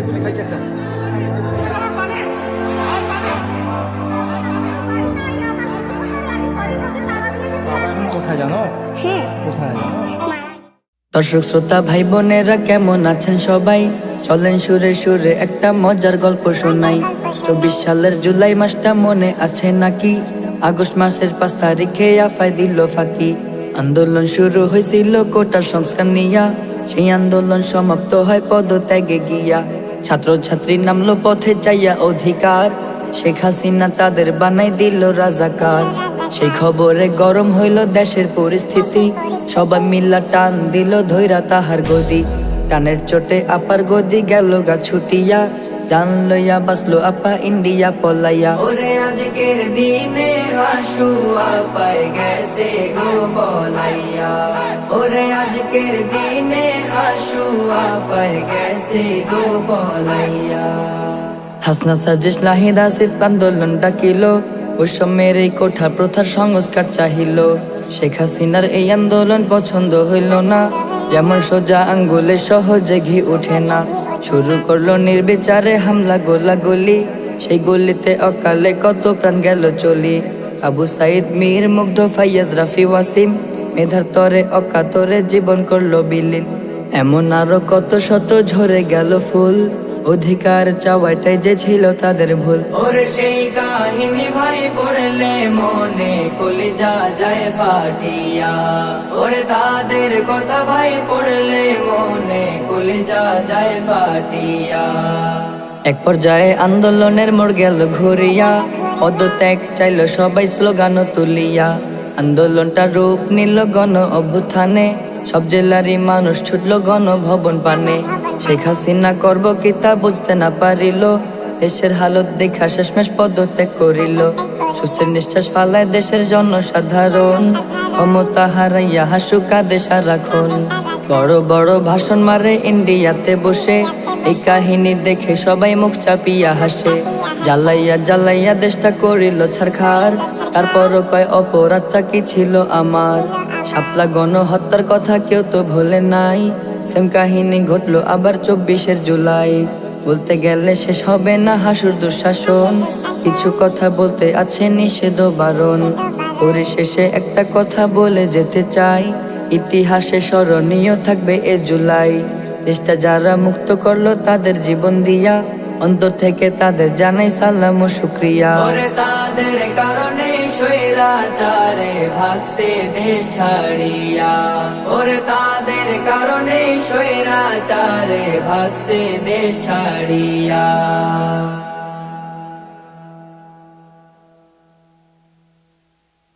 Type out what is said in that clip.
কোথায় জানো? কোথায়? দর্শক শ্রোতা ভাই বোনেরা কেমন আছেন সবাই? চলেন সুরে সুরে একটা মজার গল্প শোনাই। 24 সালের জুলাই মাসটা মনে আছে নাকি? আগস্ট মাসের 5 তারিখে আফায় দিল ফাঁকি। আন্দোলন শুরু হয়েছিল কোটার সংস্কার নিয়া, সেই আন্দোলন সমাপ্ত হয় পদত্যাগে গিয়া। ছাত্র ছাত্রী নামলো পথে চাইয়া অধিকার, শেখ হাসিনা তাদের বানাই দিল রাজাকার। সেই খবরে গরম হইল দেশের পরিস্থিতি, সবাই মিল্লা টান দিল ধৈরা তাহার গদি। টানের চোটে আপার গদি গেল গা ছুটিয়া, জান লইয়া বাসলো আপা ইন্ডিয়া পলাইয়া। ওরে আজকের দিনে হাসু আপায় গেছে গো বলাইয়া, ওরে আজকের দিনে হাসু আপায় গেছে গো বলাইয়া। হাসনা সাজিশ নাহিদ আসিফ আন্দোলন ডাকিল, ওই সময়ের এই কোঠা প্রথার সংস্কার চাহিল। শেখ হাসিনার এই আন্দোলন পছন্দ হইল না, যেমন সোজা আঙ্গুলে সহজে ঘি উঠে না। শুরু করলো নির্বিচারে হামলা গোলাগুলি, সেই গলিতে অকালে কত প্রাণ গেল চলি। আবু সাইদ, মীর মুগ্ধ, ফাইয়াজ, রাফি, ওয়াসিম মেধার তরে অকাতরে জীবন করলো বিলীন। এমন আরো কত শত ঝরে গেল ফুল, অধিকার চাওয়াটাই যে ছিল তাদের ভুল। ওরে সেই কাহিনী ভাই পড়লে মনে কলিজা যায় ফাটিয়া, ওরে তাদের কথা ভাই পড়লে মনে কলিজা যায় ফাটিয়া। এক পর্যায়ে আন্দোলনের মোড় গেল ঘুরিয়া, পদত্যাগ চাইল সবাই স্লোগান তুলিয়া। আন্দোলনটা রূপ নিল গণ অভ্যুত্থানে, সব জেলারই মানুষ ছুটল গণভবন পানে। শেখ হাসিনা করব কি তা বুঝতে না পারিল, দেশের হালত দেখা শেষমেশ পদত্যাগ করিল। সুস্থের নিঃশ্বাস ফালায় দেশের জনসাধারণ, ক্ষমতা হারাইয়া হাসু কাঁদে সারাক্ষণ। বড় বড় ভাষণ মারে ইন্ডিয়াতে বসে, এই কাহিনী দেখে সবাই মুখ চাপিয়া হাসে। জ্বালাইয়া জ্বালাইয়া দেশটা করিল ছারখার, তারপরও কয় অপরাধটা কি ছিল আমার। শাপলা গণহত্যার কথা কেউ তো ভোলে নাই, সেম কাহিনী ঘটলো আবার 24 জুলাই। বলতে গেলে শেষ হবে না হাসুর দুঃশাসন, কিছু কথা বলতে আছে নিষেধ বারণ। পরিশেষে একটা কথা বলে যেতে চাই, ইতিহাসে স্মরণীয় থাকবে এ জুলাই। দেশটা যারা মুক্ত করলো তাদের জীবন দিয়া, অন্তর থেকে তাদের জানাই সালাম ও শুকরিয়া। ওরে তাদের কারণে স্বৈরাচারে ভাগছে দেশ ছাড়িয়া, ওরে তাদের কারণে স্বৈরাচারে ভাগছে দেশ ছাড়িয়া।